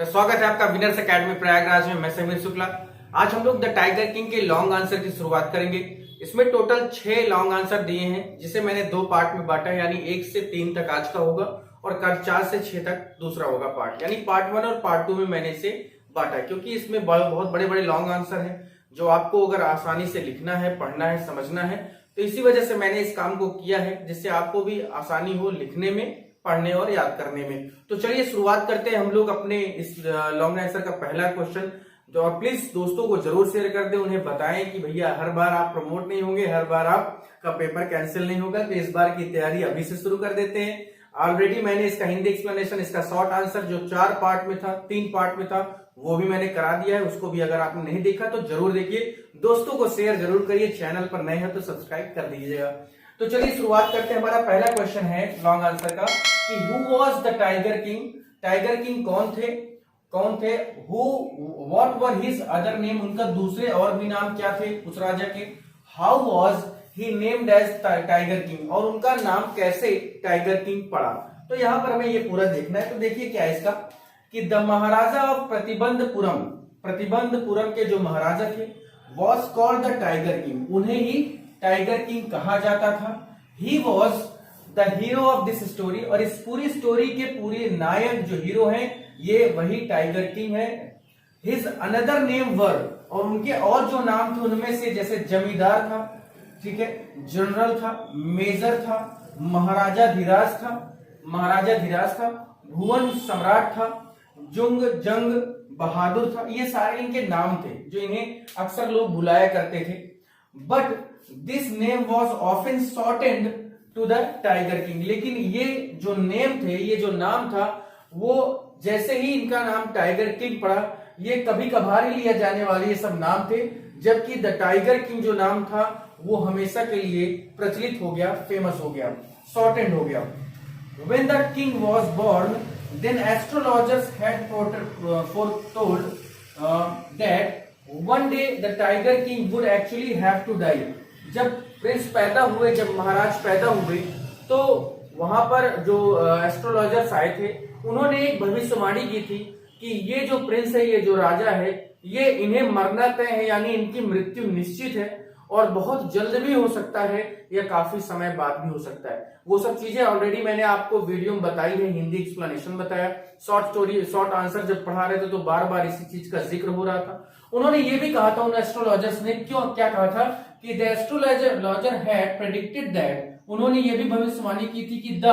तो स्वागत है आपका विनर्स एकेडमी प्रयागराज में। मैं समीर शुक्ला। आज हम लोग द टाइगर किंग के लॉन्ग आंसर की शुरुआत करेंगे। इसमें टोटल 6 लॉन्ग आंसर दिए हैं, जिसे मैंने 2 पार्ट में बांटा है, यानी 1 से 3 तक आज का होगा और कल 4 से 6 तक दूसरा होगा पार्ट, यानी पार्ट 1 और पार्ट 2 में मैंने इसे बांटा है, क्योंकि इसमें बहुत बड़े बड़े लॉन्ग आंसर है जो आपको अगर आसानी से लिखना है, पढ़ना है, समझना है, तो इसी वजह से मैंने इस काम को किया है, जिससे आपको भी आसानी हो लिखने में, पढ़ने और याद करने में। तो चलिए शुरुआत करते हैं हम लोग अपने इस लॉन्ग आंसर का पहला क्वेश्चन। तो और प्लीज दोस्तों को जरूर शेयर कर दें, उन्हें बताएं कि भैया हर बार आप प्रमोट नहीं होंगे, हर बार आपका पेपर कैंसिल नहीं होगा। तो इस बार की तैयारी अभी से शुरू कर देते हैं। ऑलरेडी मैंने इसका हिंदी एक्सप्लेनेशन, इसका शॉर्ट आंसर जो 4 पार्ट में था, 3 पार्ट में था, वो भी मैंने करा दिया है। उसको भी अगर आपने नहीं देखा तो जरूर देखिए, दोस्तों को शेयर जरूर करिए, चैनल पर नए हैं तो सब्सक्राइब कर दीजिएगा। तो चलिए शुरुआत करते हैं। हमारा पहला क्वेश्चन है लॉन्ग आंसर का कि who was the tiger king. Tiger king कौन थे? Who what were his other name, उनका दूसरे और भी नाम क्या थे उस राजा के। How was he named as tiger king, और उनका नाम कैसे टाइगर किंग पड़ा। तो यहां पर हमें ये पूरा देखना है। तो देखिए क्या है इसका कि द महाराजा ऑफ प्रतिबंधपुरम के जो महाराजा थे was called the tiger king, उन्हें ही टाइगर किंग कहा जाता था। He was the hero of this story, और इस पूरी स्टोरी के पूरे नायक जो हीरो हैं ये वही टाइगर किंग है। हिज अनदर नेम वर, और उनके और जो नाम थे उनमें से जैसे जमींदार था, ठीक है, जनरल था, मेजर था, महाराजा धीराज था, भुवन सम्राट था, जुंग जंग बहादुर था। ये सारे इनके नाम थे जो इन्हें अक्सर लोग बुलाया करते थे। But this name was often shortened to the tiger king, लेकिन ये जो नेम थे, ये जो नाम था, वो जैसे ही इनका नाम टाइगर किंग पड़ा, ये कभी कभार ही लिया जाने वाले ये सब नाम थे, जबकि द टाइगर किंग जो नाम था वो हमेशा के लिए प्रचलित हो गया, फेमस हो गया, शॉर्टेंड हो गया। When the king was born, then astrologers had foretold that one day the tiger king would actually have to die. जब प्रिंस पैदा हुए, जब महाराज पैदा हुए, तो वहां पर जो एस्ट्रोलॉजर्स आए थे उन्होंने एक भविष्यवाणी की थी कि ये जो प्रिंस है, ये जो राजा है, ये इन्हें मरना तय है, यानी इनकी मृत्यु निश्चित है, और बहुत जल्द भी हो सकता है या काफी समय बाद भी हो सकता है। वो सब चीजें ऑलरेडी मैंने आपको वीडियो में बताई है, हिंदी एक्सप्लेनेशन बताया, शॉर्ट आंसर जब पढ़ा रहे थे तो बार बार इसी चीज का जिक्र हो रहा था। उन्होंने ये भी कहा था, उन एस्ट्रोलॉजर्स ने क्या कहा था कि the astrologer had predicted that, उन्होंने ये भी भविष्यवाणी की थी कि the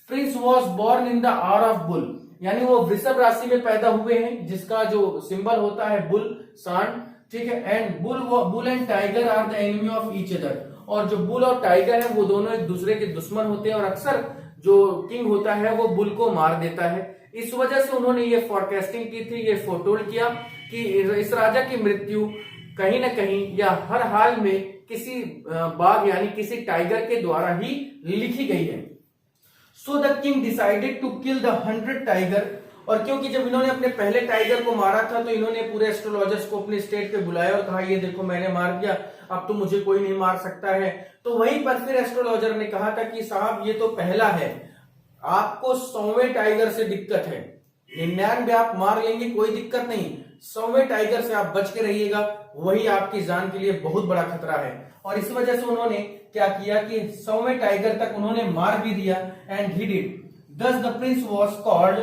prince was born in the hour of bull, यानी वो वृषभ राशि में पैदा हुए हैं, जिसका जो सिंबल होता है बुल, सांड, ठीक है। And bull and tiger are the enemy of each other, और जो बुल और टाइगर है वो दोनों एक दूसरे के दुश्मन होते हैं, और अक्सर जो किंग होता है वो बुल को मार देता है। इस वजह से उन्होंने ये फोरकास्टिंग की थी, ये फोरटोल्ड किया कि इस राजा की मृत्यु कहीं ना कहीं या हर हाल में किसी बाघ यानी किसी टाइगर के द्वारा ही लिखी गई है। So the king decided to kill the 100 tiger, और क्योंकि जब इन्होंने अपने पहले टाइगर को मारा था तो इन्होंने पूरे एस्ट्रोलॉजर्स को अपने स्टेट पे बुलाया और कहा ये देखो मैंने मार दिया, अब तो मुझे कोई नहीं मार सकता है। तो वहीं पर फिर एस्ट्रोलॉजर ने कहा था कि साहब ये तो पहला है, आपको 100वें टाइगर से दिक्कत है, 99 आप मार लेंगे कोई दिक्कत नहीं, 100वें टाइगर से आप बच के रहिएगा, वही आपकी जान के लिए बहुत बड़ा खतरा है। और इस वजह से उन्होंने क्या किया कि 100वें टाइगर तक उन्होंने मार भी दिया, एंड ही डिड, दस the prince was called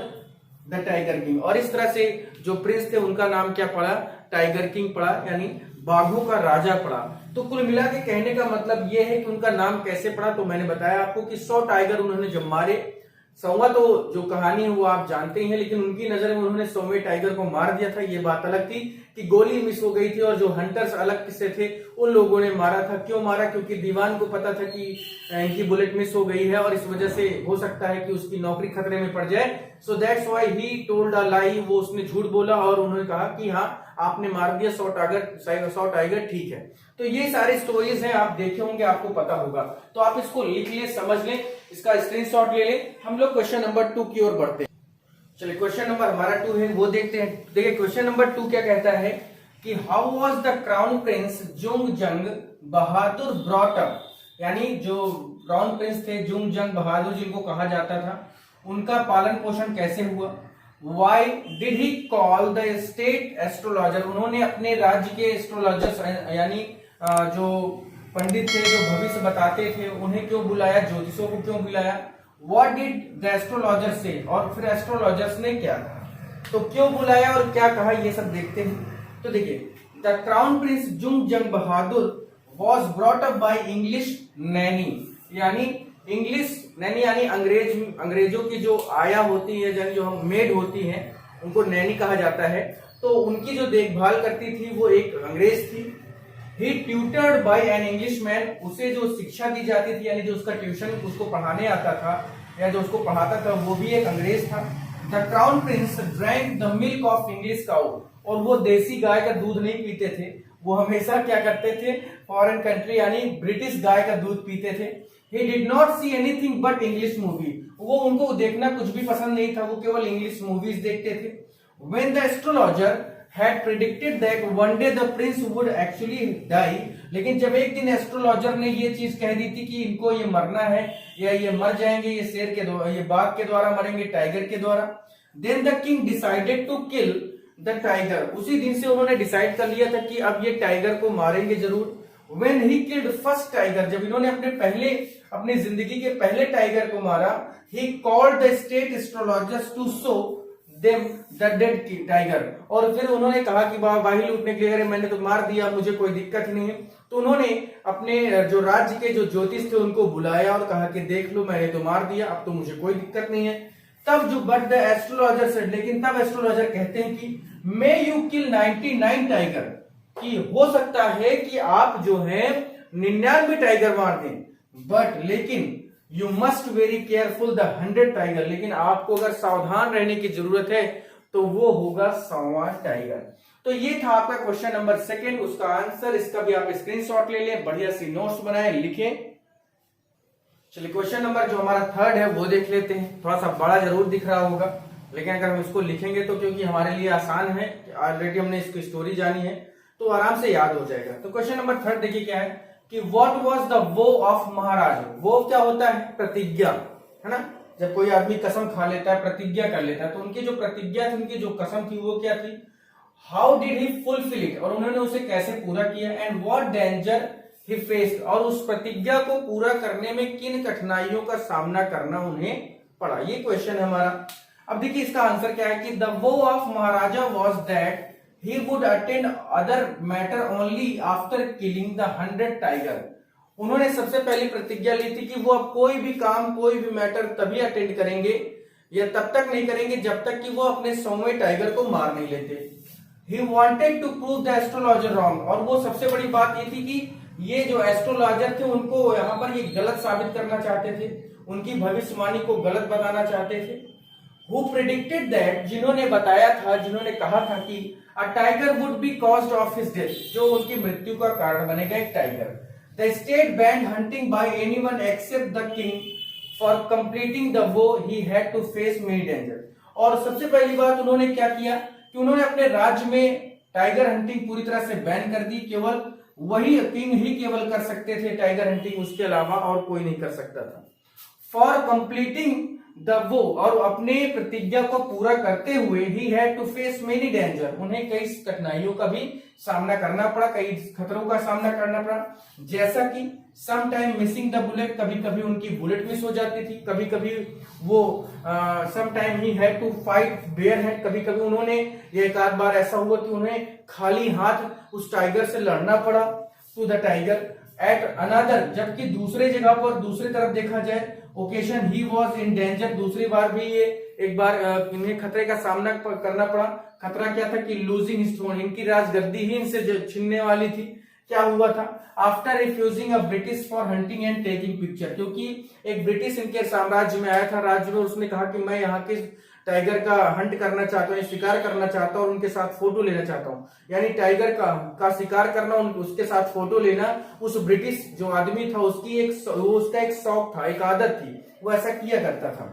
the tiger king. और इस तरह से जो प्रिंस थे उनका नाम क्या पड़ा, टाइगर किंग पड़ा, यानी बाघों का राजा पड़ा। तो कुल मिला के कहने का मतलब यह है कि उनका नाम कैसे पड़ा, तो मैंने बताया आपको कि 100 टाइगर उन्होंने जब मारे, 100वां तो जो कहानी है वो आप जानते ही हैं, लेकिन उनकी नजर में उन्होंने 100वें टाइगर को मार दिया था। ये बात अलग थी कि गोली मिस हो गई थी, और जो हंटर्स अलग से थे उन लोगों ने मारा था। क्यों मारा? क्योंकि दीवान को पता था कि इनकी बुलेट मिस हो गई है और इस वजह से हो सकता है कि उसकी नौकरी खतरे में पड़ जाए। So that's why he told a lie, वो उसने झूठ बोला और उन्होंने कहा कि हाँ आपने मार दिया 100 टाइगर, ठीक है। तो ये सारी स्टोरीज हैं, आप देखे होंगे, आपको पता होगा, तो आप इसको लिख लें, समझ लें, इसका स्क्रीनशॉट ले लें। हम लोग क्वेश्चन नंबर 2 की ओर बढ़ते हैं। चलिए क्वेश्चन नंबर हमारा 2 है वो देखते हैं। देखिए क्वेश्चन नंबर 2 क्या कहता है कि how was the crown prince Jung Jang Bahadur brought up, यानी जो क्राउन प्रिंस थे जुंग जंग बहादुर जिनको कहा जाता था, उनका पालन पोषण कैसे हुआ। Why did he call the state astrologer, उन्होंने अपने राज्य के एस्ट्रोलॉजर्स यानी जो पंडित थे जो भविष्य बताते थे उन्हें क्यों बुलाया, ज्योतिषों को क्यों बुलाया। व्हाट डिड द एस्ट्रोलॉजर से, और फिर एस्ट्रोलॉजर्स ने क्या कहा, तो क्यों बुलाया और क्या कहा ये सब देखते हैं। तो देखिए, the crown prince Jung Jang Bahadur was brought up by English nanny, यानी इंग्लिश नैनी यानी अंग्रेजों की जो आया होती है, यानी जो हम मेड होती हैं उनको नैनी कहा जाता है। तो उनकी जो देखभाल करती थी वो एक अंग्रेज थी। He tutored by an Englishman, उसे जो शिक्षा दी जाती थी यानी जो उसका ट्यूशन उसको पढ़ाने आता था या जो उसको पढ़ाता था वो भी एक अंग्रेज था। The crown Prince drank the milk of English cow, और वो देसी गाय का दूध नहीं पीते थे, वो हमेशा क्या करते थे, फॉरेन कंट्री यानी ब्रिटिश गाय का दूध पीते थे। He did not see anything but English movie, वो उनको देखना कुछ भी पसंद नहीं था, वो केवल इंग्लिश मूवीज देखते थे। When the astrologer had predicted that one day the prince would actually die, लेकिन जब एक दिन एस्ट्रोलॉजर ने ये चीज कह दी थी कि इनको ये मरना है या ये मर जाएंगे, ये शेर के द्वारा, ये बाघ के द्वारा मरेंगे, टाइगर के द्वारा, then the king decided to kill the tiger, उसी दिन से उन्होंने डिसाइड कर लिया था कि अब ये टाइगर को मारेंगे जरूर। When he killed first tiger, जब इन्होंने अपनी जिंदगी के पहले टाइगर को मारा, he called the state astrologers to show them the dead tiger, और फिर उन्होंने कहा कि वाही लूटने के लिए, अरे मैंने तो मार दिया, मुझे कोई दिक्कत ही नहीं है। तो उन्होंने अपने जो राज्य के जो ज्योतिष थे उनको बुलाया और कहा कि देख लो मैंने तो मार दिया, अब तो मुझे कोई दिक्कत नहीं है। तब जो बट द एस्ट्रोलॉजर सेड, लेकिन तब एस्ट्रोलॉजर कहते हैं कि मे यू किल 99 टाइगर, कि हो सकता है कि आप जो है 99 टाइगर मार दें, बट लेकिन you must very careful the 100 tiger, लेकिन आपको अगर सावधान रहने की जरूरत है तो वो होगा 100वां टाइगर। तो ये था आपका क्वेश्चन नंबर 2, उसका आंसर, इसका भी आप स्क्रीनशॉट ले लें, बढ़िया सी नोट्स बनाएं, लिखें। चलिए क्वेश्चन नंबर जो हमारा 3 है वो देख लेते हैं। थोड़ा सा बड़ा जरूर दिख रहा होगा, लेकिन अगर हम इसको लिखेंगे तो क्योंकि हमारे लिए आसान है, ऑलरेडी हमने इसकी स्टोरी जानी है तो आराम से याद हो जाएगा। तो क्वेश्चन नंबर 3 देखिए क्या है कि व्हाट वाज द वो ऑफ महाराज। वो क्या होता है, प्रतिज्ञा, है ना। जब कोई आदमी कसम खा लेता है, प्रतिज्ञा कर लेता है, तो उनकी जो प्रतिज्ञा थी, उनकी जो कसम थी वो क्या थी, how did he fulfil it, और उन्होंने उसे कैसे पूरा किया, and what danger he faced, और उस प्रतिज्ञा को पूरा करने में किन कठिनाइयों का सामना करना उन्हें पड़ा। ये क्वेश्चन है हमारा। अब देखिए इसका आंसर क्या है कि द वो of Maharaja was that he would attend other matter only after killing the 100 tiger। उन्होंने सबसे पहली प्रतिज्ञा ली थी कि वो अब कोई भी काम, कोई भी मैटर तभी अटेंड करेंगे या तब तक नहीं करेंगे जब तक कि वो अपने 100वें टाइगर को मार नहीं लेते। he wanted to prove the astrologer wrong, और वो सबसे बड़ी बात ये थी कि ये जो एस्ट्रोलॉजर थे उनको यहाँ पर ये गलत साबित करना चाहते थे, उनकी भविष्यवाणी को गलत बताना चाहते थे। Who predicted that, जिन्होंने बताया था, जिन्होंने कहा था कि a tiger would be caused of his death, जो उनकी मृत्यु का कारण बनेगा एक tiger. The state banned hunting by anyone except the king for completing the vow he had to face many danger। और सबसे पहली बात उन्होंने क्या किया कि उन्होंने अपने राज्य में टाइगर हंटिंग पूरी तरह से बैन कर दी, केवल वही किंग ही केवल कर सकते थे टाइगर हंटिंग, उसके अलावा और कोई नहीं कर सकता था। फॉर कंप्लीटिंग द वो, और अपने प्रतिज्ञा को पूरा करते हुए he had to face many danger, उन्हें कई कठिनाइयों का भी सामना करना पड़ा, कई खतरों का सामना करना पड़ा, जैसा कि some time missing the bullet, कभी कभी उनकी बुलेट मिस हो जाती थी, कभी कभी वो some time he had to fight bare head, कभी कभी उन्होंने एक आध बार ऐसा हुआ कि उन्हें खाली हाथ उस टाइगर से लड़ना पड़ा, to the tiger at another, जबकि दूसरे जगह पर दूसरी तरफ देखा जाए occasion he was in danger, दूसरी बार भी ये एक बार इन्हें खतरे का सामना करना पड़ा। खतरा क्या था कि लूजिंग स्टोन, इनकी राजगद्दी ही इनसे छीनने वाली थी। क्या हुआ था, after refusing a British for hunting and taking picture, क्योंकि एक ब्रिटिश इनके साम्राज्य में आया था राज्य में, उसने कहा कि मैं यहाँ के टाइगर का हंट करना चाहता हूँ, शिकार करना चाहता हूँ और उनके साथ फोटो लेना चाहता हूँ, यानी टाइगर का शिकार करना, उसके साथ फोटो लेना उस ब्रिटिश जो आदमी था उसकी उसका एक शौक था, एक आदत थी, वो ऐसा किया करता था।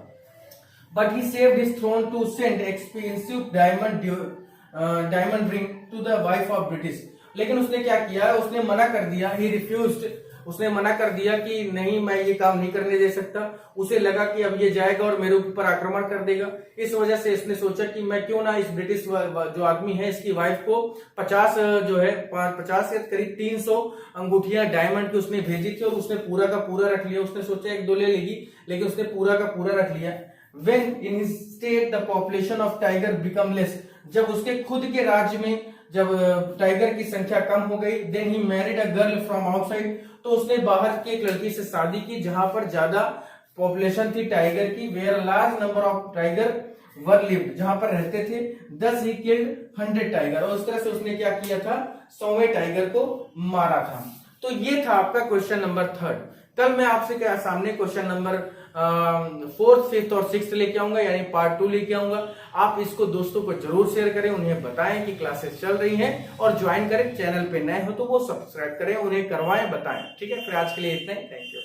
But he saved his throne to send expensive diamond ring to the wife of British, लेकिन उसने क्या किया, उसने मना कर दिया, ही रिफ्यूज्ड, उसने मना कर दिया कि नहीं मैं ये काम नहीं करने दे सकता। उसे लगा कि अब ये जाएगा और मेरे ऊपर आक्रमण कर देगा। इस वजह से इसने सोचा कि मैं क्यों ना इस ब्रिटिश जो आदमी है इसकी वाइफ को 50 जो है 50 या करीब 300 अंगूठियां डायमंड की उसने भेजी थी और उसने पूरा का पूरा रख लिया। उसने सोचा 1-2 ले लेगी, लेकिन उसने पूरा का पूरा रख लिया। When in his state the population of tiger become less, जब उसके खुद के राज्य में जब टाइगर की संख्या कम हो गई, then he married a girl from outside, तो उसने बाहर की एक लड़की से शादी की जहां पर ज्यादा पॉपुलेशन थी टाइगर की, where a large number of tiger were lived, जहां पर रहते थे। thus he killed 100 टाइगर, और उस तरह से उसने क्या किया था, 100वें टाइगर को मारा था। तो ये था आपका क्वेश्चन नंबर 3। कल मैं आपसे क्या सामने क्वेश्चन नंबर 4th, 5th और 6th लेके आऊंगा, यानी पार्ट 2 लेके आऊंगा। आप इसको दोस्तों को जरूर शेयर करें, उन्हें बताएं कि क्लासेस चल रही हैं और ज्वाइन करें। चैनल पे नए हो तो वो सब्सक्राइब करें, उन्हें करवाएं, बताएं। ठीक है, फिर आज के लिए इतना ही। Thank you.